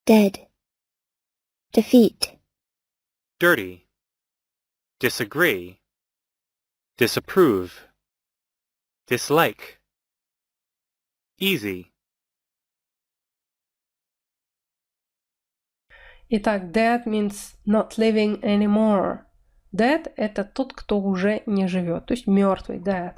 dead, defeat, dirty, disagree, disapprove, dislike, easy. Итак, dead means not living anymore. Dead – это тот, кто уже не живет, то есть мертвый, dead.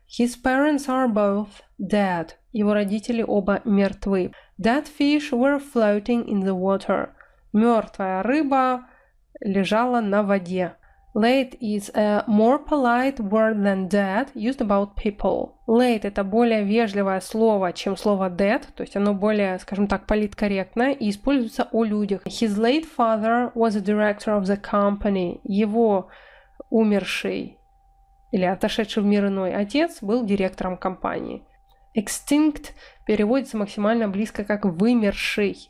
His parents are both dead. Его родители оба мертвы. Dead fish were floating in the water. Мертвая рыба лежала на воде. Late is a more polite word than dead used about people. Late – это более вежливое слово, чем слово dead, то есть оно более, скажем так, политкорректное и используется о людях. His late father was a director of the company. Его умерший или отошедший в мир иной отец был директором компании. Extinct переводится максимально близко как вымерший.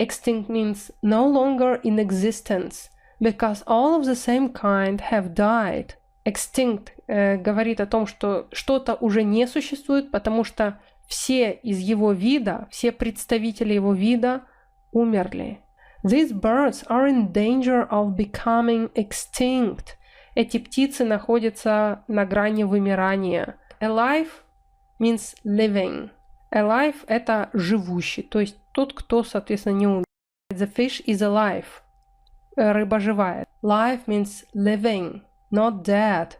Extinct means no longer in existence. Because all of the same kind have died. Extinct говорит о том, что что-то уже не существует, потому что все из его вида, все представители его вида умерли. These birds are in danger of becoming extinct. Эти птицы находятся на грани вымирания. Alive means living. Alive – это живущий, то есть тот, кто, соответственно, не умер. The fish is alive. Рыба живая. Life means living, not dead.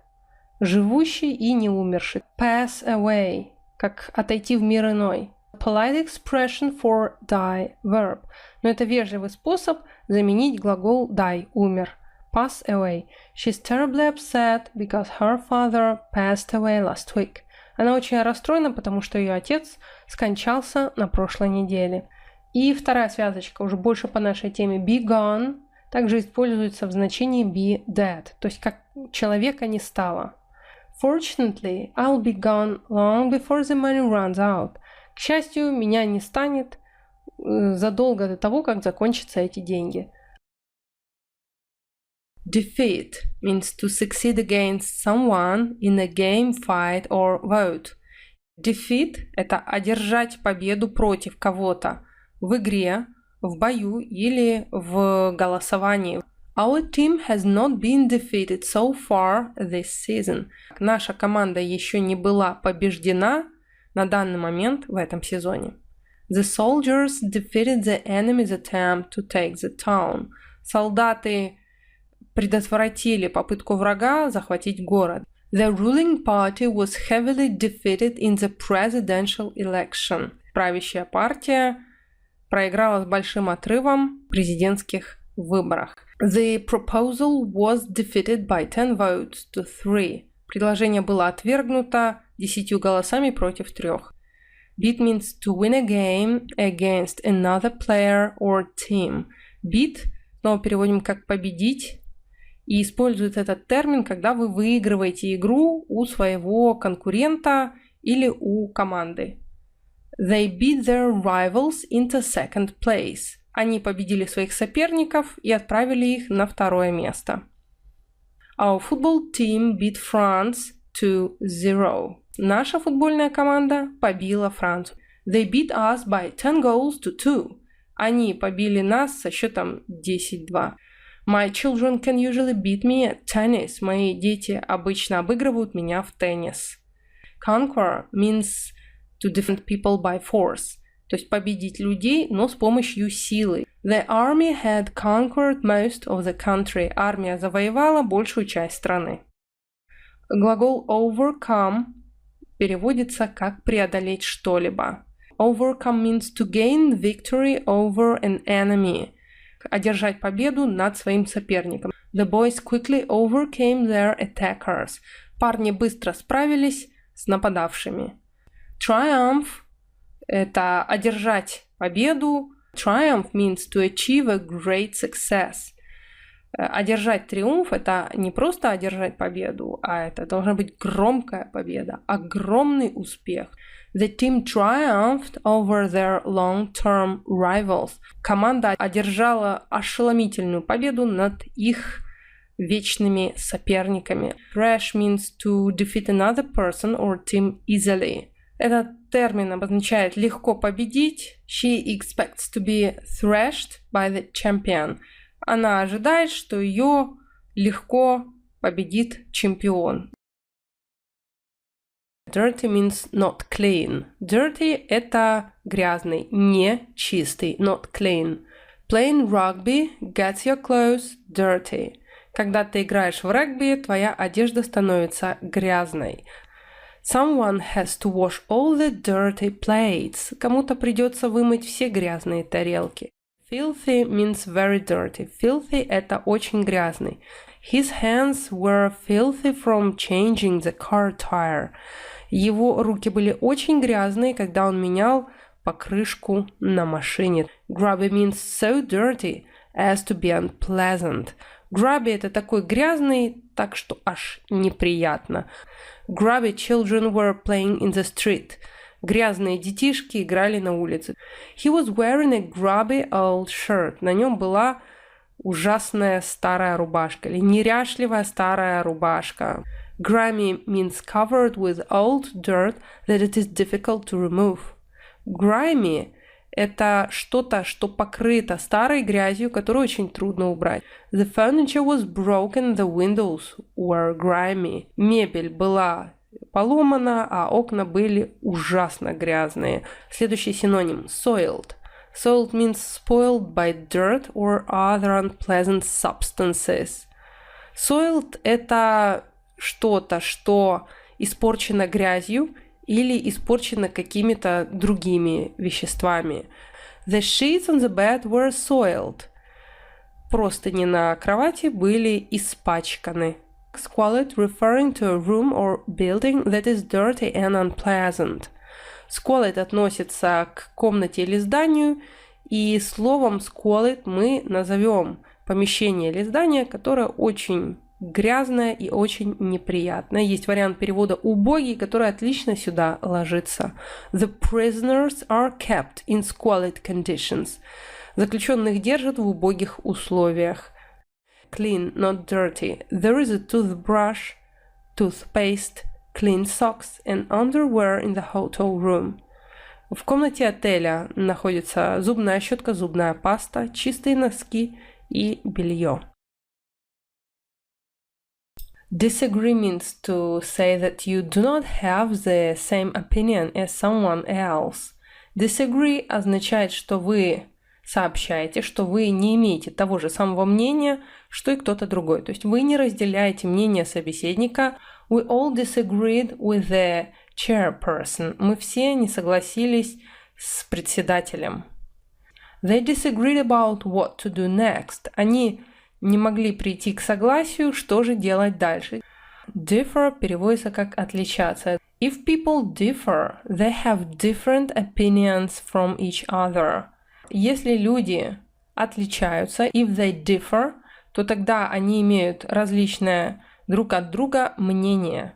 Живущий и не умерший. Pass away, как отойти в мир иной. Polite expression for die verb. Но это вежливый способ заменить глагол die, умер. Pass away. She's terribly upset because her father passed away last week. Она очень расстроена, потому что ее отец скончался на прошлой неделе. И вторая связочка, уже больше по нашей теме, be gone. Также используется в значении be dead, то есть как человека не стало. Fortunately, I'll be gone long before the money runs out. К счастью, меня не станет задолго до того, как закончатся эти деньги. Defeat means to succeed against someone in a game, fight or vote. Defeat – это одержать победу против кого-то в игре, в бою или в голосовании. Our team has not been defeated so far this season. Наша команда еще не была побеждена на данный момент в этом сезоне. The soldiers defeated the enemy's attempt to take the town. Солдаты предотвратили попытку врага захватить город. The ruling party was heavily defeated in the presidential election. Правящая партия проиграла с большим отрывом в президентских выборах. The proposal was defeated by 10 votes to 3. Предложение было отвергнуто 10 голосами против 3. Beat means to win a game against another player or team. Beat снова переводим как победить и использует этот термин, когда вы выигрываете игру у своего конкурента или у команды. They beat their rivals into second place. Они победили своих соперников и отправили их на второе место. Our football team beat France 2-0. Наша футбольная команда побила Францию. They beat us by 10 goals to 2. Они побили нас со счетом 10-2. My children can usually beat me at tennis. Мои дети обычно обыгрывают меня в теннис. Conquer means to defeat people by force, то есть победить людей, но с помощью силы. The army had conquered most of the country. Армия завоевала большую часть страны. Глагол overcome переводится как преодолеть что-либо. Overcome means to gain victory over an enemy. Одержать победу над своим соперником. The boys quickly overcame their attackers. Парни быстро справились с нападавшими. Triumph – это одержать победу. Triumph means to achieve a great success. Одержать триумф – это не просто одержать победу, а это должна быть громкая победа, огромный успех. The team triumphed over their long-term rivals. Команда одержала ошеломительную победу над их вечными соперниками. Thrash means to defeat another person or team easily. Этот термин обозначает легко победить. She expects to be thrashed by the champion. Она ожидает, что ее легко победит чемпион. Dirty means not clean. Dirty – это грязный, не чистый, not clean. Playing rugby gets your clothes dirty. Когда ты играешь в регби, твоя одежда становится грязной. Someone has to wash all the dirty plates. Кому-то придется вымыть все грязные тарелки. Filthy means very dirty. Filthy – это очень грязный. His hands were filthy from changing the car tire. Его руки были очень грязные, когда он менял покрышку на машине. Grubby means so dirty as to be unpleasant. Grubby – это такой грязный, так что аж неприятно. Grubby children were playing in the street. Грязные детишки играли на улице. He was wearing a grubby old shirt. На нем была ужасная старая рубашка или неряшливая старая рубашка. Grimy means covered with old dirt that it is difficult to remove. Grimy – это что-то, что покрыто старой грязью, которую очень трудно убрать. The furniture was broken, the windows were grimy. Мебель была поломана, а окна были ужасно грязные. Следующий синоним – soiled. Soiled means spoiled by dirt or other unpleasant substances. Soiled – это что-то, что испорчено грязью или испорчено какими-то другими веществами. The sheets on the bed were soiled. Простыни на кровати были испачканы. Squalid, referring to a room or building that is dirty and unpleasant. Squalid относится к комнате или зданию, и словом squalid мы назовем помещение или здание, которое очень грязное и очень неприятное. Есть вариант перевода убогий, который отлично сюда ложится. The prisoners are kept in squalid conditions. Заключенных держат в убогих условиях. Clean, not dirty. There is a toothbrush, toothpaste, clean socks and underwear in the hotel room. В комнате отеля находится зубная щетка, зубная паста, чистые носки и белье. Disagree means to say that you do not have the same opinion as someone else. Disagree означает, что вы сообщаете, что вы не имеете того же самого мнения, что и кто-то другой. То есть вы не разделяете мнение собеседника. We all disagreed with the chairperson. Мы все не согласились с председателем. They disagreed about what to do next. Они не могли прийти к согласию, что же делать дальше. Differ переводится как отличаться. If people differ, they have different opinions from each other. Если люди отличаются, if they differ, то тогда они имеют различное друг от друга мнение.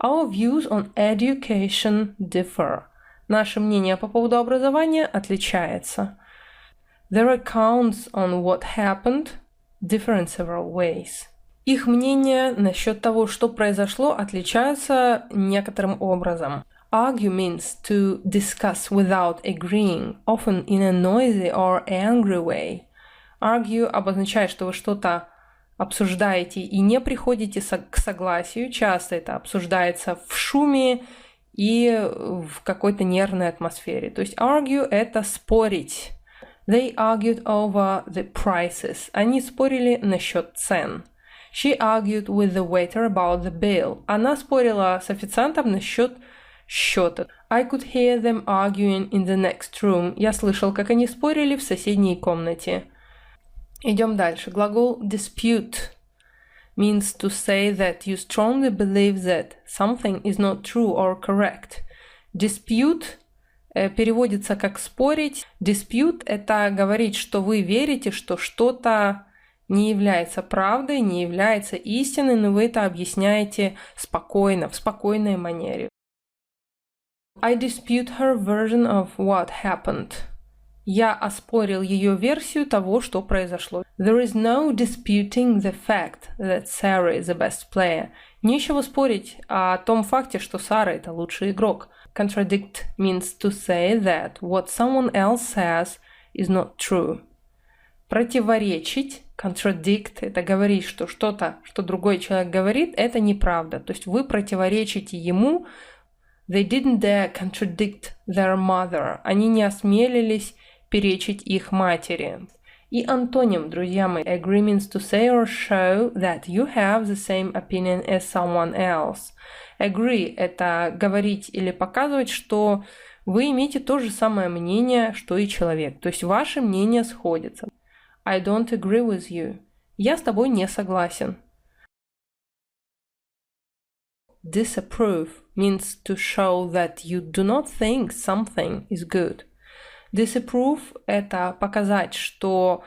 Our views on education differ. Наше мнение по поводу образования отличается. Their accounts on what happened differ in several ways. Их мнения насчет того, что произошло, отличаются некоторым образом. Argue means to discuss without agreeing, often in a noisy or angry way. Argue обозначает, что вы что-то обсуждаете и не приходите к согласию. Часто это обсуждается в шуме и в какой-то нервной атмосфере. То есть argue – это спорить. They argued over the prices. Они спорили насчет цен. She argued with the waiter about the bill. Она спорила с официантом насчет счета. I could hear them arguing in the next room. Я слышал, как они спорили в соседней комнате. Идем дальше. Глагол dispute means to say that you strongly believe that something is not true or correct. Dispute переводится как спорить. Dispute – это говорить, что вы верите, что что-то не является правдой, не является истиной, но вы это объясняете спокойно, в спокойной манере. I dispute her version of what happened. Я оспорил ее версию того, что произошло. There is no disputing the fact that Sarah is the best player. Нечего спорить о том факте, что Сара – это лучший игрок. Contradict means to say that what someone else says is not true. Противоречить, contradict, это говорить, что что-то, что другой человек говорит, это неправда. То есть вы противоречите ему. They didn't dare contradict their mother. Они не осмелились перечить их матери. И антоним, друзья мои. Agree means to say or show that you have the same opinion as someone else. Agree – это говорить или показывать, что вы имеете то же самое мнение, что и человек. То есть ваши мнения сходятся. I don't agree with you. Я с тобой не согласен. Disapprove means to show that you do not think something is good. Disapprove – это показать, что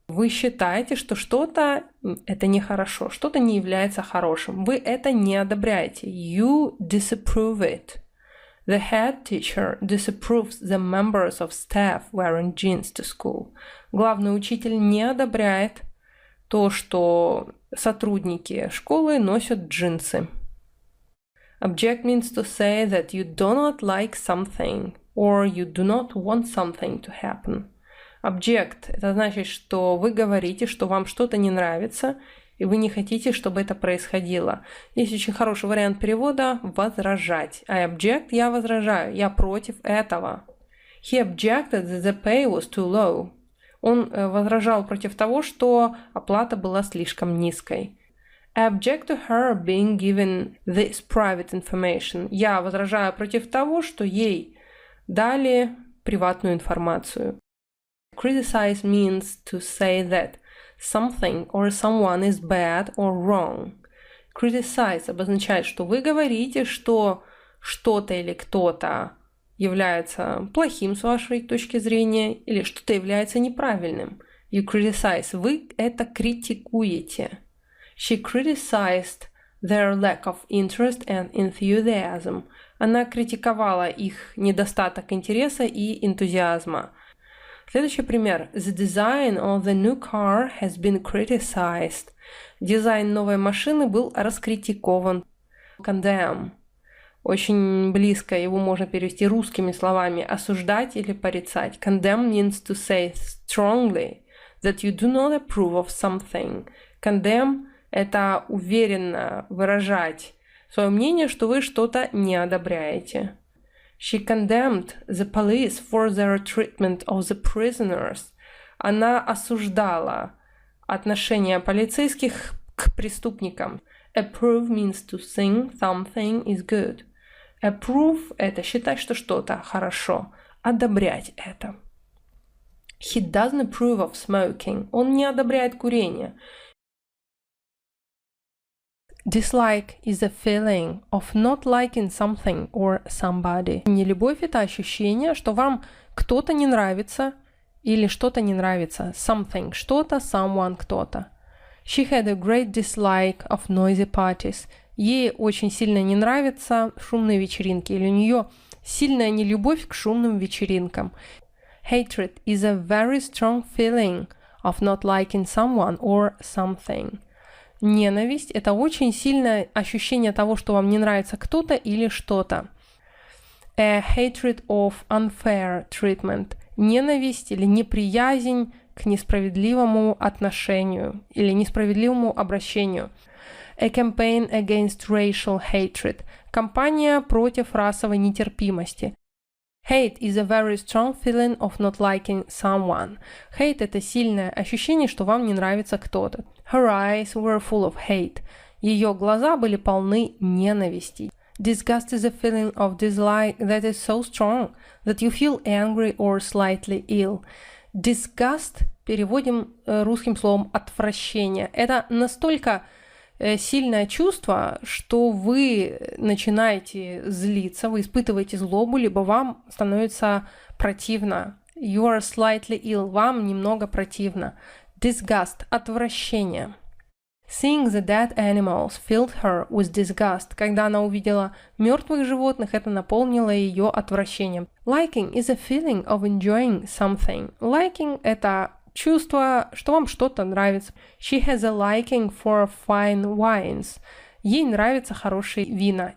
вы считаете, что что-то это нехорошо, что-то не является хорошим. Вы это не одобряете. You disapprove it. The head teacher disapproves the members of staff wearing jeans to school. Главный учитель не одобряет то, что сотрудники школы носят джинсы. Object means to say that you do not like something or you do not want something to happen. Object – это значит, что вы говорите, что вам что-то не нравится, и вы не хотите, чтобы это происходило. Есть очень хороший вариант перевода – возражать. I object – я возражаю, я против этого. He objected that the pay was too low. Он возражал против того, что оплата была слишком низкой. I object to her being given this private information. Я возражаю против того, что ей дали приватную информацию. Criticize means to say that something or someone is bad or wrong. Criticize обозначает, что вы говорите, что что-то или кто-то является плохим с вашей точки зрения или что-то является неправильным. You criticize. Вы это критикуете. She criticized their lack of interest and enthusiasm. Она критиковала их недостаток интереса и энтузиазма. Следующий пример. The design of the new car has been criticized. Дизайн новой машины был раскритикован. Condemn. Очень близко его можно перевести русскими словами осуждать или порицать. Condemn means to say strongly that you do not approve of something. Condemn – это уверенно выражать свое мнение, что вы что-то не одобряете. She condemned the police for their treatment of the prisoners. Она осуждала отношение полицейских к преступникам. Approve means to think something is good. Approve – это считать, что что-то хорошо. Одобрять это. He doesn't approve of smoking. Он не одобряет курение. Dislike is a feeling of not liking something or somebody. Нелюбовь – это ощущение, что вам кто-то не нравится или что-то не нравится. Something – что-то, someone – кто-то. She had a great dislike of noisy parties. Ей очень сильно не нравятся шумные вечеринки, или у нее сильная нелюбовь к шумным вечеринкам. Hatred is a very strong feeling of not liking someone or something. Ненависть – это очень сильное ощущение того, что вам не нравится кто-то или что-то. A hatred of unfair treatment. Ненависть или неприязнь к несправедливому отношению или несправедливому обращению. A campaign against racial hatred. Кампания против расовой нетерпимости. Hate is a very strong feeling of not liking someone. Hate – это сильное ощущение, что вам не нравится кто-то. Her eyes were full of hate. Ее глаза были полны ненависти. Disgust is a feeling of dislike that is so strong that you feel angry or slightly ill. Disgust переводим русским словом отвращение. Это настолько сильное чувство, что вы начинаете злиться, вы испытываете злобу, либо вам становится противно. You are slightly ill. Вам немного противно. Disgust – отвращение. Seeing the dead animals filled her with disgust. Когда она увидела мертвых животных, это наполнило ее отвращением. Liking is a feeling of enjoying something. Liking – это чувство, что вам что-то нравится. She has a liking for fine wines. Ей нравятся хорошие вина.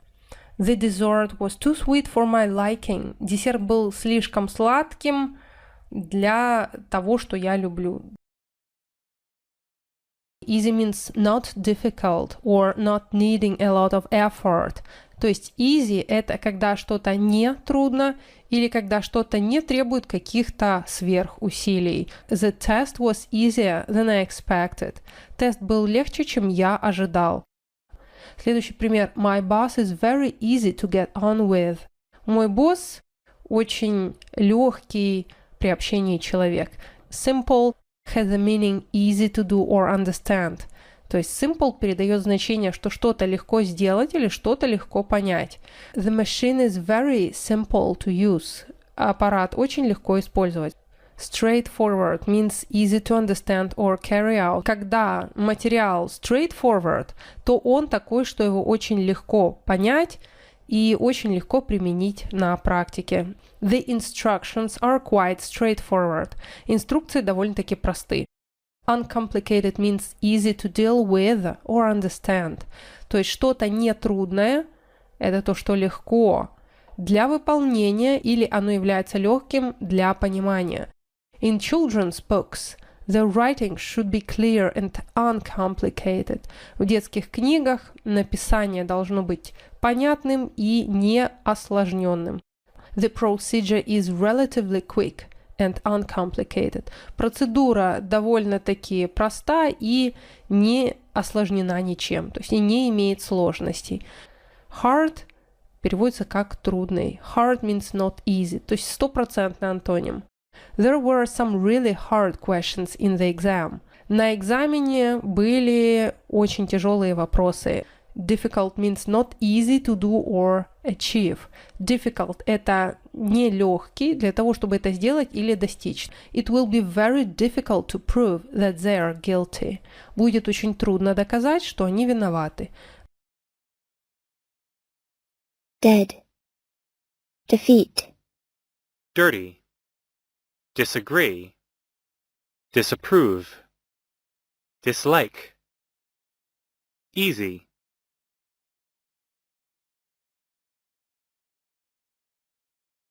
The dessert was too sweet for my liking. Десерт был слишком сладким для того, что я люблю. Easy means not difficult or not needing a lot of effort. То есть easy — это когда что-то не трудно или когда что-то не требует каких-то сверхусилий. The test was easier than I expected. Тест был легче, чем я ожидал. Следующий пример. My boss is very easy to get on with. Мой босс очень легкий при общении человек. Simple has the meaning easy to do or understand. То есть simple передает значение, что что-то легко сделать или что-то легко понять. The machine is very simple to use. Аппарат очень легко использовать. Straightforward means easy to understand or carry out. Когда материал straightforward, то он такой, что его очень легко понять и очень легко применить на практике. The instructions are quite straightforward. Инструкции довольно-таки просты. Uncomplicated means easy to deal with or understand. То есть что-то нетрудное – это то, что легко для выполнения или оно является легким для понимания. In children's books, the writing should be clear and uncomplicated. В детских книгах написание должно быть понятным и не осложненным. The procedure is relatively quick and uncomplicated. Процедура довольно-таки проста и не осложнена ничем, то есть и не имеет сложностей. Hard переводится как трудный. Hard means not easy, то есть стопроцентный антоним. There were some really hard questions in the exam. На экзамене были очень тяжелые вопросы. Difficult means not easy to do or achieve. Difficult – это нелегкий для того, чтобы это сделать или достичь. It will be very difficult to prove that they are guilty. Будет очень трудно доказать, что они виноваты. Dead. Defeat. dirty, disagree, disapprove, dislike, easy,